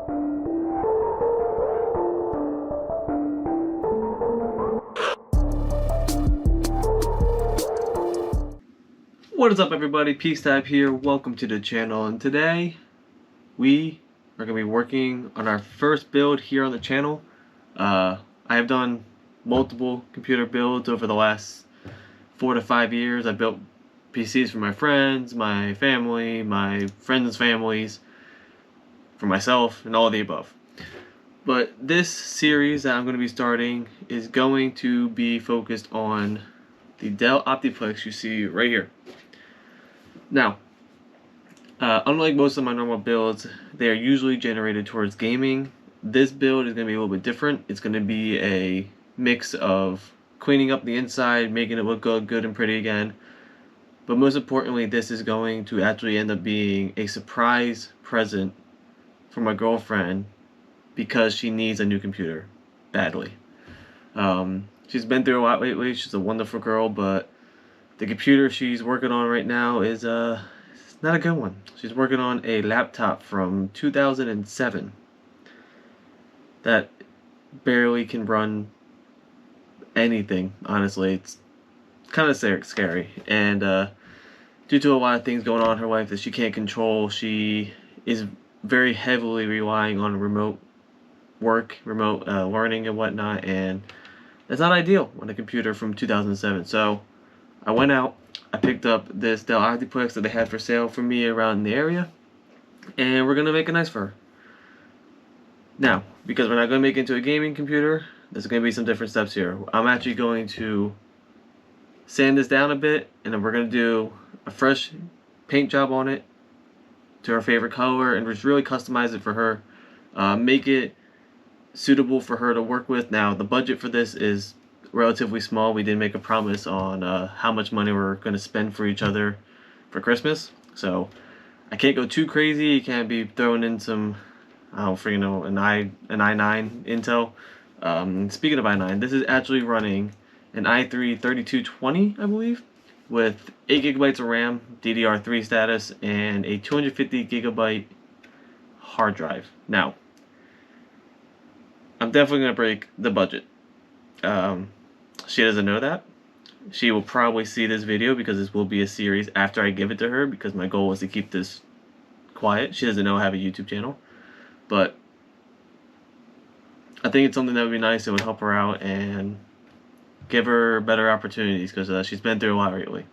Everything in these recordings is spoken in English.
What is up, everybody? Peace Type here. Welcome to the channel, and today we are going to be working on our first build here on the channel. I have done multiple computer builds over the last 4 to 5 years. I built PCs for my friends, my family, my friends' families, for myself, and all of the above. But this series that I'm going to be starting is going to be focused on the Dell Optiplex you see right here. Now, unlike most of my normal builds, they are usually generated towards gaming. This build is going to be a little bit different. It's going to be a mix of cleaning up the inside, making it look good and pretty again. But most importantly, this is going to actually end up being a surprise present for my girlfriend because she needs a new computer badly. She's been through a lot lately. She's a wonderful girl, but the computer she's working on right now is it's not a good one. She's working on a laptop from 2007 that barely can run anything. Honestly, it's kind of scary. And due to a lot of things going on in her life that she can't control, she is very heavily relying on remote work, remote learning and whatnot, and that's not ideal on a computer from 2007. So I went out, I picked up this Dell Optiplex that they had for sale for me around the area, and we're going to make it nice for her. Now, because we're not going to make it into a gaming computer, there's going to be some different steps here. I'm actually going to sand this down a bit, and then we're going to do a fresh paint job on it to her favorite color, and just really customize it for her, make it suitable for her to work with. Now, the budget for this is relatively small. We did make a promise on how much money we're going to spend for each other for Christmas, so I can't go too crazy. You can't be throwing in some, I don't freaking know, an i9 Intel. Speaking of i9, this is actually running an i3 3220, I believe, with 8 gigabytes of RAM, DDR3 status, and a 250 gigabyte hard drive. Now, I'm definitely going to break the budget. She doesn't know that. She will probably see this video because this will be a series after I give it to her, because my goal is to keep this quiet. She doesn't know I have a YouTube channel, but I think it's something that would be nice. It would help her out and give her better opportunities, because she's been through a lot lately.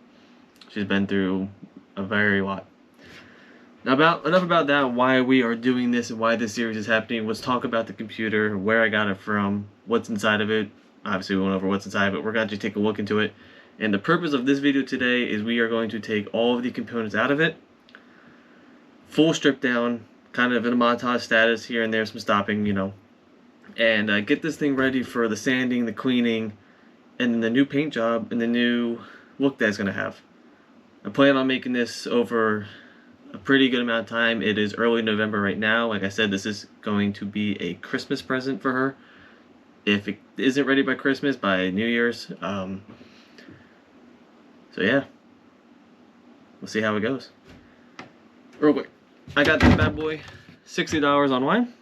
She's been through a very lot. Now, enough about that, why we are doing this and why this series is happening. Let's talk about the computer, where I got it from, what's inside of it. Obviously, we went over what's inside, but we're going to take a look into it. And the purpose of this video today is we are going to take all of the components out of it, full strip down, kind of in a montage status, here and there, some stopping, you know, and get this thing ready for the sanding, the cleaning, and then the new paint job and the new look that it's going to have. I plan on making this over a pretty good amount of time. It is early November right now. Like I said, this is going to be a Christmas present for her. If it isn't ready by Christmas, by New Year's. So yeah, we'll see how it goes. Real quick, I got this bad boy, $60 online.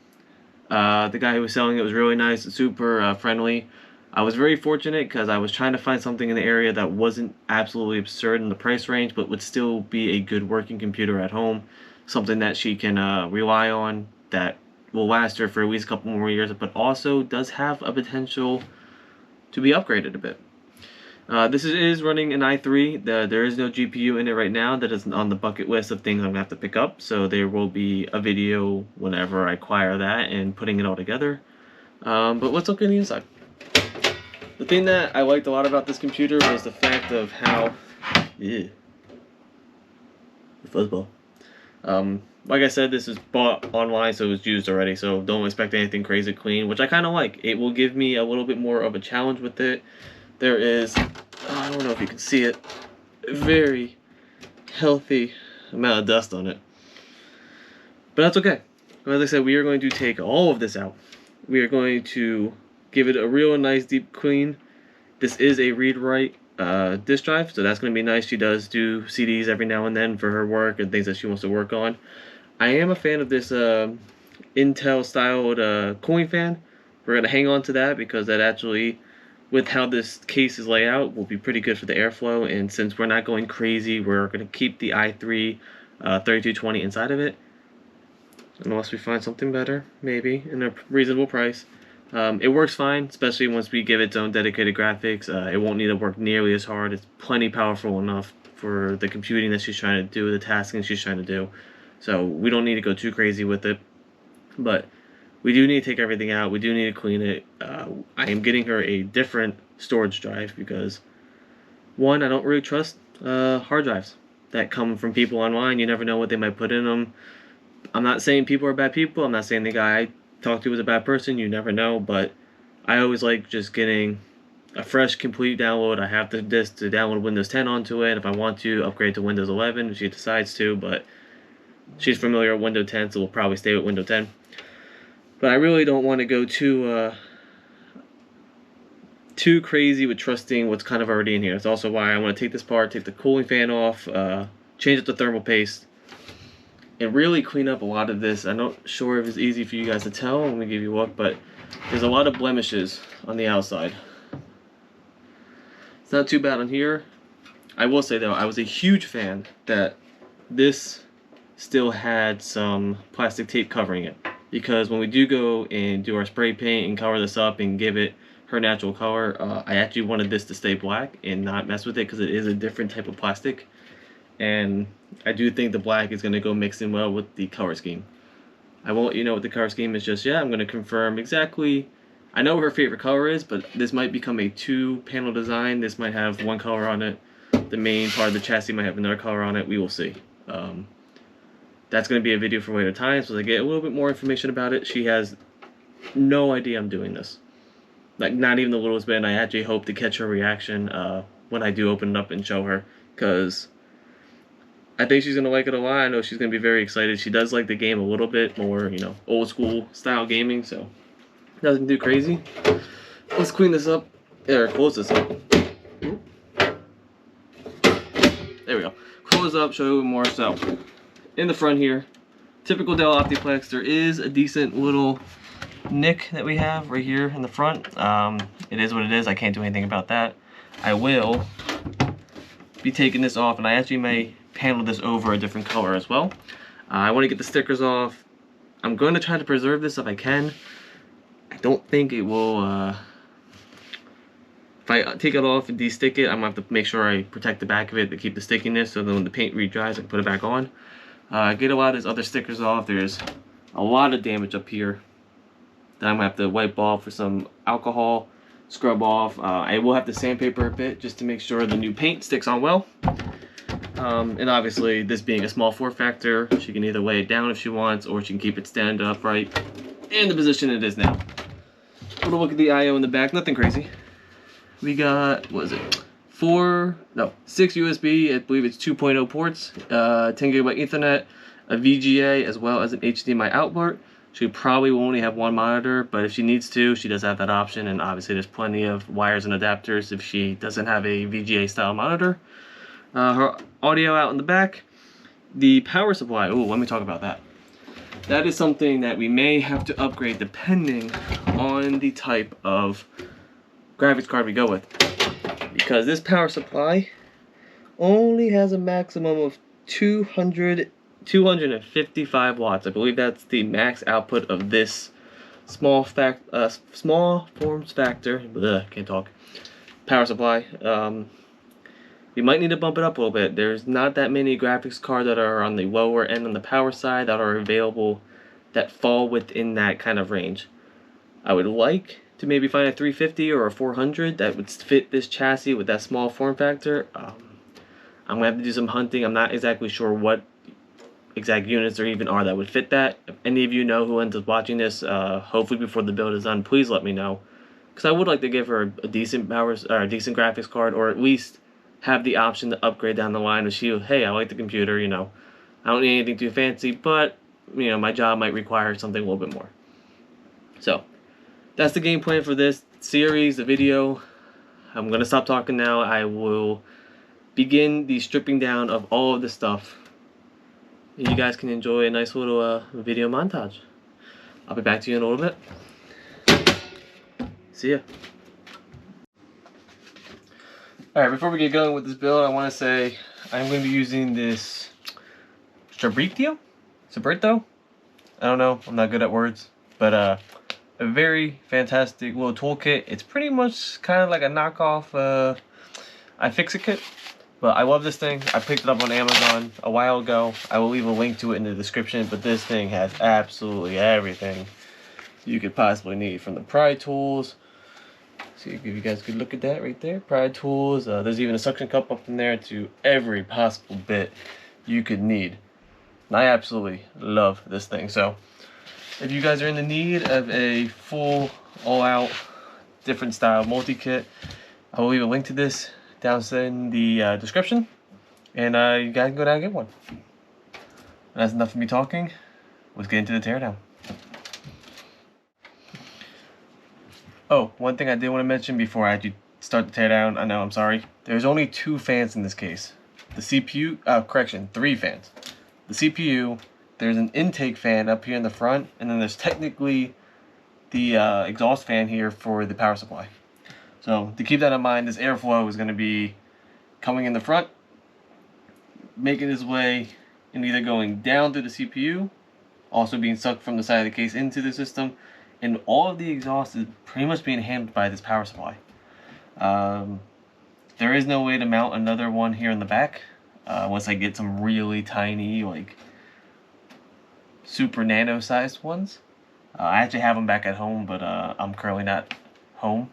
The guy who was selling it was really nice and super friendly. I was very fortunate because I was trying to find something in the area that wasn't absolutely absurd in the price range, but would still be a good working computer at home. Something that she can rely on, that will last her for at least a couple more years, but also does have a potential to be upgraded a bit. This is running an i3. There is no GPU in it right now. That is on the bucket list of things I'm going to have to pick up, so there will be a video whenever I acquire that and putting it all together. But let's look in the inside. The thing that I liked a lot about this computer was the fact of how... the fuzzball. Like I said, this is bought online, so it was used already, so don't expect anything crazy clean, which I kind of like. It will give me a little bit more of a challenge with it. There is, I don't know if you can see it, a very healthy amount of dust on it. But that's okay. As I said, we are going to take all of this out. We are going to give it a real nice deep clean. This is a read-write disk drive, so that's going to be nice. She does do CDs every now and then for her work and things that she wants to work on. I am a fan of this Intel styled cooling fan. We're going to hang on to that because that actually, with how this case is laid out, will be pretty good for the airflow. And since we're not going crazy, we're going to keep the i3 3220 inside of it. Unless we find something better, maybe, in a reasonable price. It works fine, especially once we give it its own dedicated graphics. It won't need to work nearly as hard. It's plenty powerful enough for the computing that she's trying to do, the tasking she's trying to do. So we don't need to go too crazy with it. But we do need to take everything out. We do need to clean it. I am getting her a different storage drive because, one, I don't really trust hard drives that come from people online. You never know what they might put in them. I'm not saying people are bad people. I'm not saying the guy I talked to was a bad person. You never know. But I always like just getting a fresh, complete download. I have the disk to download Windows 10 onto it. If I want to, upgrade to Windows 11 if she decides to. But she's familiar with Windows 10, so we'll probably stay with Windows 10. But I really don't want to go too crazy with trusting what's kind of already in here. That's also why I want to take this part, take the cooling fan off, change it to thermal paste, and really clean up a lot of this. I'm not sure if it's easy for you guys to tell. Let me give you a look, but there's a lot of blemishes on the outside. It's not too bad on here. I will say though, I was a huge fan that this still had some plastic tape covering it, because when we do go and do our spray paint and cover this up and give it her natural color, I actually wanted this to stay black and not mess with it because it is a different type of plastic. And I do think the black is going to go mix in well with the color scheme. I won't let you know what the color scheme is just yet. I'm going to confirm exactly. I know what her favorite color is, but this might become a 2-panel design. This might have one color on it. The main part of the chassis might have another color on it. We will see. That's going to be a video for later time, so to get a little bit more information about it. She has no idea I'm doing this. Like, not even the littlest bit. And I actually hope to catch her reaction when I do open it up and show her, because I think she's going to like it a lot. I know she's going to be very excited. She does like the game a little bit more, you know, old school style gaming, so nothing too crazy. Let's clean this up, or close this up. There we go. Close up, show you more. So, in the front here, typical Dell Optiplex, there is a decent little nick that we have right here in the front. It is what it is. I can't do anything about that. I will be taking this off, and I actually may panel this over a different color as well. I want to get the stickers off. I'm going to try to preserve this if I can. I don't think it will, if I take it off and de-stick it, I'm going to have to make sure I protect the back of it to keep the stickiness, so then when the paint re-dries I can put it back on. Get a lot of these other stickers off. There's a lot of damage up here that I'm going to have to wipe off with some alcohol, scrub off. I will have to sandpaper a bit just to make sure the new paint sticks on well. And obviously, this being a small form factor, she can either lay it down if she wants, or she can keep it stand upright in the position it is now. We'll look at the I/O in the back. Nothing crazy. We got, what is it? 6 USB. I believe it's 2.0 ports, 10 GB Ethernet, a VGA, as well as an HDMI output. She probably will only have one monitor, but if she needs to, she does have that option. And obviously, there's plenty of wires and adapters if she doesn't have a VGA style monitor. Her audio out in the back. The power supply, oh, let me talk about that. That is something that we may have to upgrade depending on the type of graphics card we go with. Because this power supply only has a maximum of 255 watts. I believe that's the max output of this small forms factor, can't talk, power supply. You might need to bump it up a little bit. There's not that many graphics cards that are on the lower end on the power side that are available that fall within that kind of range. I would like to maybe find a 350 or a 400 that would fit this chassis with that small form factor. I'm going to have to do some hunting. I'm not exactly sure what exact units there even are that would fit that. If any of you know who ends up watching this, hopefully before the build is done, please let me know. Because I would like to give her a decent decent graphics card, or at least have the option to upgrade down the line if she, hey, I like the computer, you know, I don't need anything too fancy, but, you know, my job might require something a little bit more. So, that's the game plan for this series, the video. I'm going to stop talking now. I will begin the stripping down of all of the stuff. And you guys can enjoy a nice little video montage. I'll be back to you in a little bit. See ya. Alright, before we get going with this build, I want to say I'm going to be using this Sabrito? I don't know, I'm not good at words, but a very fantastic little toolkit. It's pretty much kind of like a knockoff iFixit kit, but I love this thing. I picked it up on Amazon a while ago. I will leave a link to it in the description, but this thing has absolutely everything you could possibly need, from the pry tools. See, give you guys a good look at that right there. Pry tools. There's even a suction cup up in there, to every possible bit you could need. And I absolutely love this thing. So if you guys are in the need of a full, all-out, different style multi-kit, I will leave a link to this down in the description, and you guys can go down and get one. And that's enough of me talking. Let's get into the teardown. Oh, one thing I did want to mention before I actually start the teardown. I know, I'm sorry. There's only 2 fans in this case. The CPU, correction, 3 fans. The CPU, there's an intake fan up here in the front, and then there's technically the exhaust fan here for the power supply. So to keep that in mind, this airflow is going to be coming in the front, making its way, and either going down through the CPU, also being sucked from the side of the case into the system, and all of the exhaust is pretty much being handled by this power supply. There is no way to mount another one here in the back, once I get some really tiny, like super nano sized ones. I actually have them back at home, but I'm currently not home,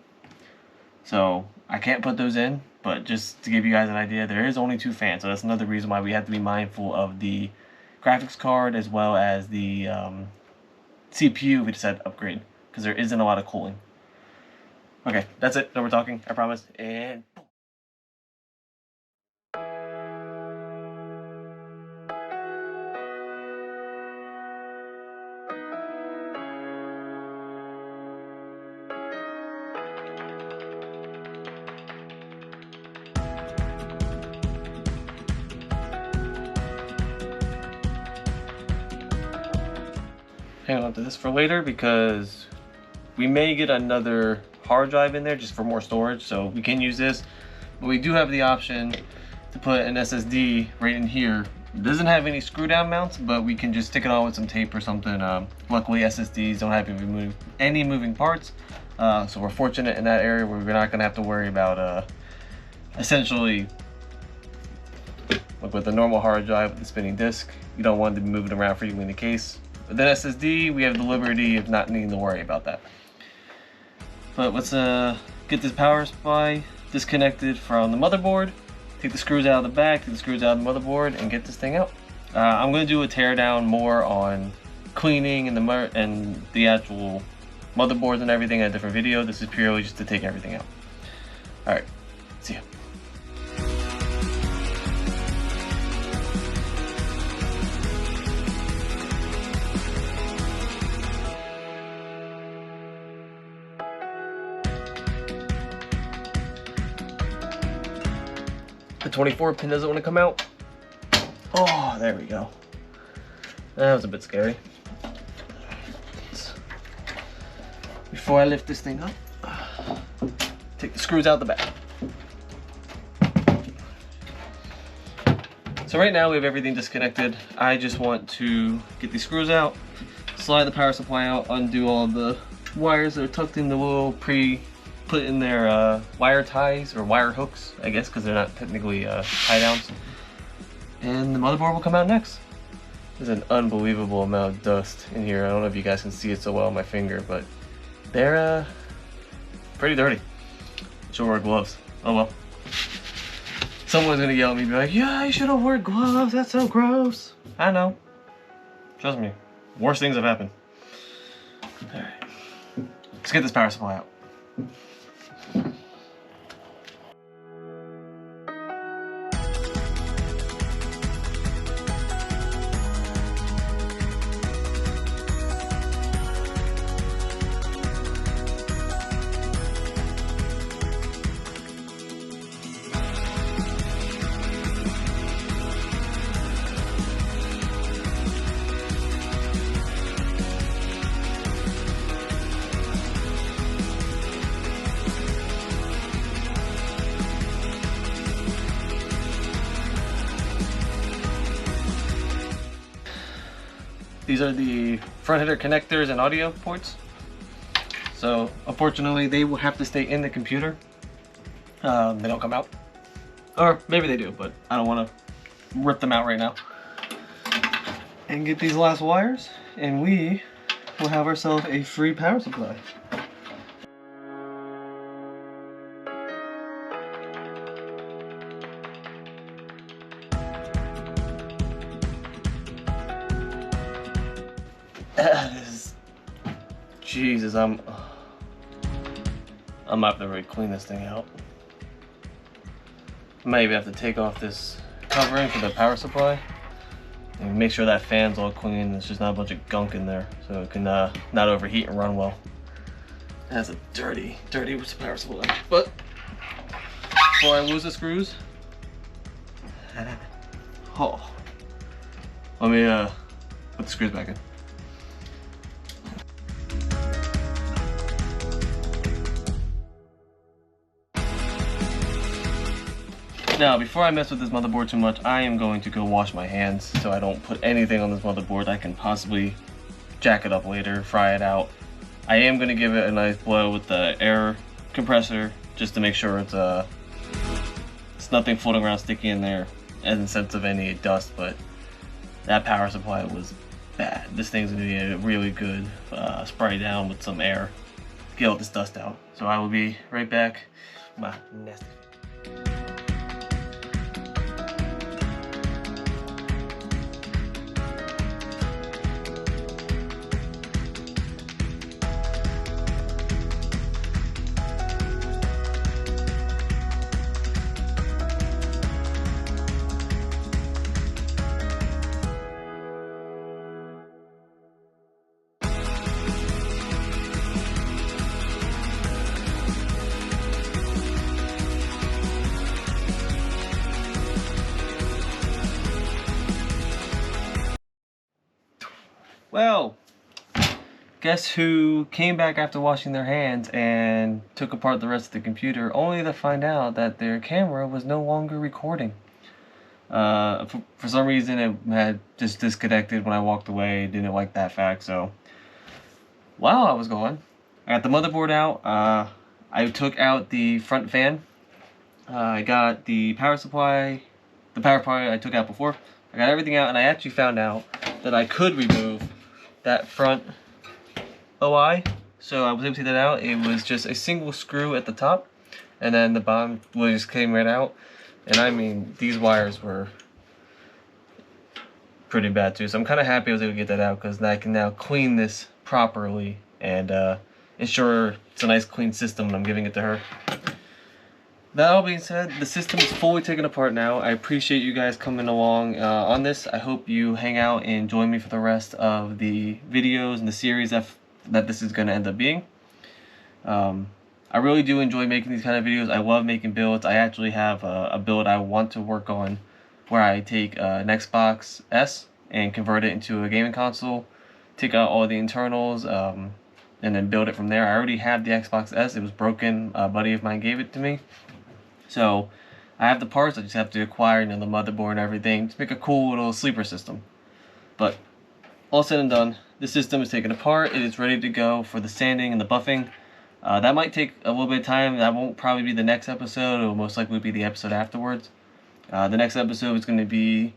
so I can't put those in. But just to give you guys an idea, there is only 2 fans, so that's another reason why we have to be mindful of the graphics card as well as the CPU we decided to upgrade, because there isn't a lot of cooling. Okay, that's it. No more talking, I promise. And boom. Hang on to this for later, because we may get another hard drive in there just for more storage, so we can use this. But we do have the option to put an SSD right in here. It doesn't have any screw down mounts, but we can just stick it on with some tape or something. Luckily SSDs don't have any moving parts, so we're fortunate in that area where we're not going to have to worry about essentially, like with the normal hard drive with the spinning disk, you don't want to be moving around freely in the case. With an SSD, we have the liberty of not needing to worry about that. But let's get this power supply disconnected from the motherboard, take the screws out of the back, take the screws out of the motherboard, and get this thing out. I'm going to do a teardown more on cleaning and the actual motherboards and everything in a different video. This is purely just to take everything out. Alright, see ya. The 24 pin doesn't want to come out. Oh, there we go. That was a bit scary. Before I lift this thing up, take the screws out the back. So right now we have everything disconnected. I just want to get these screws out, slide the power supply out, undo all the wires that are tucked in the little put in their wire ties or wire hooks, I guess, because they're not technically tie downs. And the motherboard will come out next. There's an unbelievable amount of dust in here. I don't know if you guys can see it so well on my finger, but they're pretty dirty. Should wear gloves. Oh well. Someone's gonna yell at me and be like, yeah, you should have worn gloves, that's so gross. I know. Trust me, worse things have happened. Alright. Let's get this power supply out. These are the front header connectors and audio ports. So unfortunately they will have to stay in the computer. They don't come out. Or maybe they do, but I don't want to rip them out right now. And get these last wires, and we will have ourselves a free power supply. That is, Jesus, I'm gonna have to really clean this thing out. Maybe have to take off this covering for the power supply and make sure that fan's all clean. There's just not a bunch of gunk in there, so it can not overheat and run well. That's a dirty power supply. But before I lose the screws, oh, let me put the screws back in. Now, before I mess with this motherboard too much, I am going to go wash my hands so I don't put anything on this motherboard. I can possibly jack it up later, fry it out. I am going to give it a nice blow with the air compressor just to make sure it's nothing floating around sticky in there in the sense of any dust, but that power supply was bad. This thing's going to be a really good spray down with some air to get all this dust out. So I will be right back. My nasty. Well, guess who came back after washing their hands and took apart the rest of the computer, only to find out that their camera was no longer recording. For some reason it had just disconnected when I walked away. Didn't like that fact, so while I was gone, I got the motherboard out. I took out the front fan. I got the power supply. The power supply I took out before. I got everything out, and I actually found out that I could remove that front OI, so I was able to take that out. It was just a single screw at the top, and then the bottom just came right out. And I mean, these wires were pretty bad too, so I'm kind of happy I was able to get that out, because I can now clean this properly and ensure it's a nice clean system when I'm giving it to her. That all being said, the system is fully taken apart now. I appreciate you guys coming along on this. I hope you hang out and join me for the rest of the videos and the series that this is going to end up being. I really do enjoy making these kind of videos. I love making builds. I actually have a build I want to work on where I take an Xbox S and convert it into a gaming console, take out all the internals, and then build it from there. I already have the Xbox S. It was broken. A buddy of mine gave it to me. So I have the parts. I just have to acquire, the motherboard and everything to make a cool little sleeper system. But all said and done, the system is taken apart. It is ready to go for the sanding and the buffing. That might take a little bit of time. That won't probably be the next episode. It will most likely be the episode afterwards. The next episode is going to be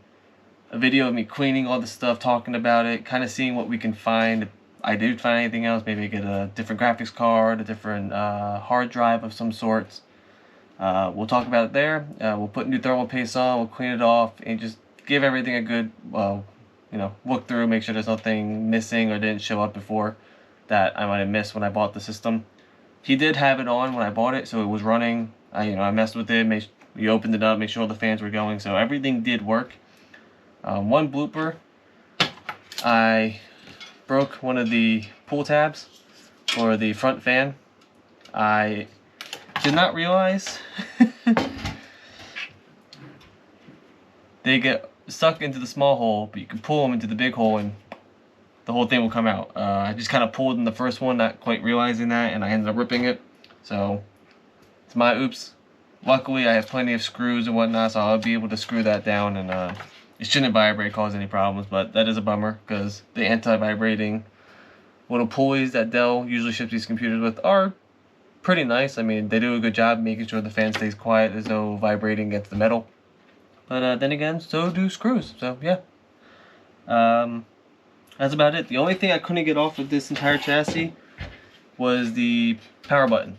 a video of me cleaning all the stuff, talking about it, kind of seeing what we can find. If I did find anything else, maybe get a different graphics card, a different hard drive of some sorts. We'll talk about it there. We'll put new thermal paste on, we'll clean it off, and just give everything a good, look through, make sure there's nothing missing or didn't show up before that I might have missed when I bought the system. He did have it on when I bought it, so it was running. I messed with it, we opened it up, made sure all the fans were going, so everything did work. One blooper, I broke one of the pull tabs for the front fan. I did not realize they get stuck into the small hole, but you can pull them into the big hole and the whole thing will come out. I just kind of pulled in the first one, not quite realizing that, and I ended up ripping it. So it's my oops. Luckily I have plenty of screws and whatnot, so I'll be able to screw that down and it shouldn't vibrate, cause any problems, but that is a bummer because the anti-vibrating little pulleys that Dell usually ships these computers with are pretty nice. I mean, they do a good job making sure the fan stays quiet, there's no vibrating against the metal. But then again, so do screws. So yeah, that's about it. The only thing I couldn't get off of this entire chassis was the power button.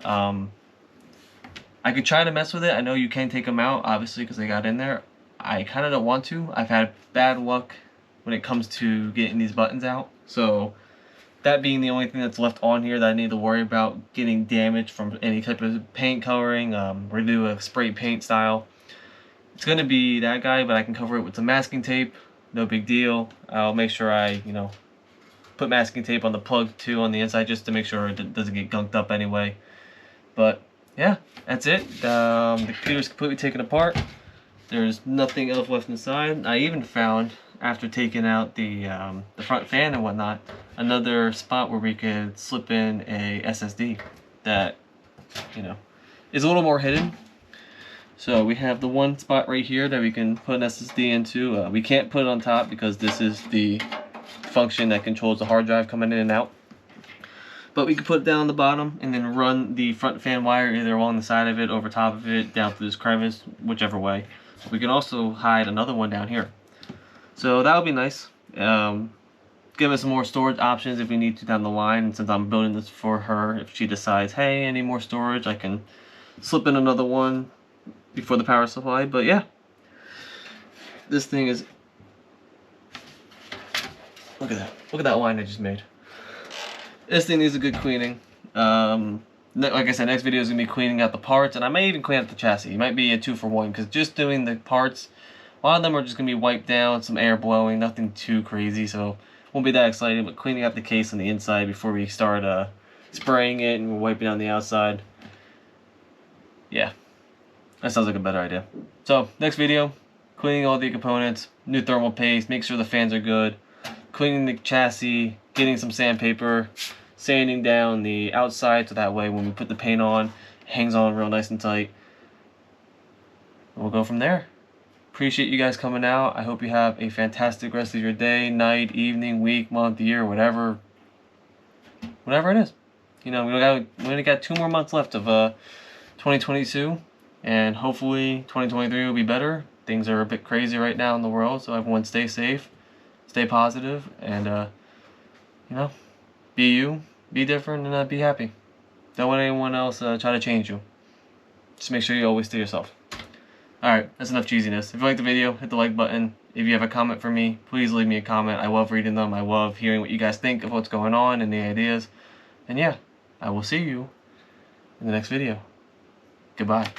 I could try to mess with it. I know you can take them out, obviously, because they got in there. I kind of don't want to. I've had bad luck when it comes to getting these buttons out. So that being the only thing that's left on here that I need to worry about getting damaged from any type of paint coloring, or do a spray paint style, it's going to be that guy, but I can cover it with some masking tape. No big deal. I'll make sure I, put masking tape on the plug too on the inside just to make sure it doesn't get gunked up anyway. But yeah, that's it. The computer's completely taken apart. There's nothing else left inside. I even found, after taking out the front fan and whatnot, another spot where we could slip in a SSD that, is a little more hidden. So we have the one spot right here that we can put an SSD into. We can't put it on top because this is the function that controls the hard drive coming in and out. But we can put it down on the bottom and then run the front fan wire either along the side of it, over top of it, down through this crevice, whichever way. We can also hide another one down here. So that would be nice. Give us some more storage options if we need to down the line. And since I'm building this for her, if she decides, hey, I need more storage, I can slip in another one before the power supply. But yeah, this thing is, look at that line I just made. This thing needs a good cleaning. Like I said, next video is gonna be cleaning out the parts, and I may even clean out the chassis. It might be a 2-for-1 because just doing the parts, a lot of them are just gonna be wiped down, some air blowing, nothing too crazy, so won't be that exciting. But cleaning out the case on the inside before we start spraying it and wiping on the outside, yeah, that sounds like a better idea. So next video, cleaning all the components, new thermal paste, make sure the fans are good, cleaning the chassis, getting some sandpaper, sanding down the outside so that way when we put the paint on, it hangs on real nice and tight. And we'll go from there. Appreciate you guys coming out. I hope you have a fantastic rest of your day, night, evening, week, month, year, whatever it is. We only got 2 more months left of 2022, and hopefully 2023 will be better. Things are a bit crazy right now in the world, so everyone stay safe, stay positive, and be you, be different, and be happy. Don't let anyone else try to change you. Just make sure you always stay yourself. Alright, that's enough cheesiness. If you liked the video, hit the like button. If you have a comment for me, please leave me a comment. I love reading them. I love hearing what you guys think of what's going on and the ideas. And yeah, I will see you in the next video. Goodbye.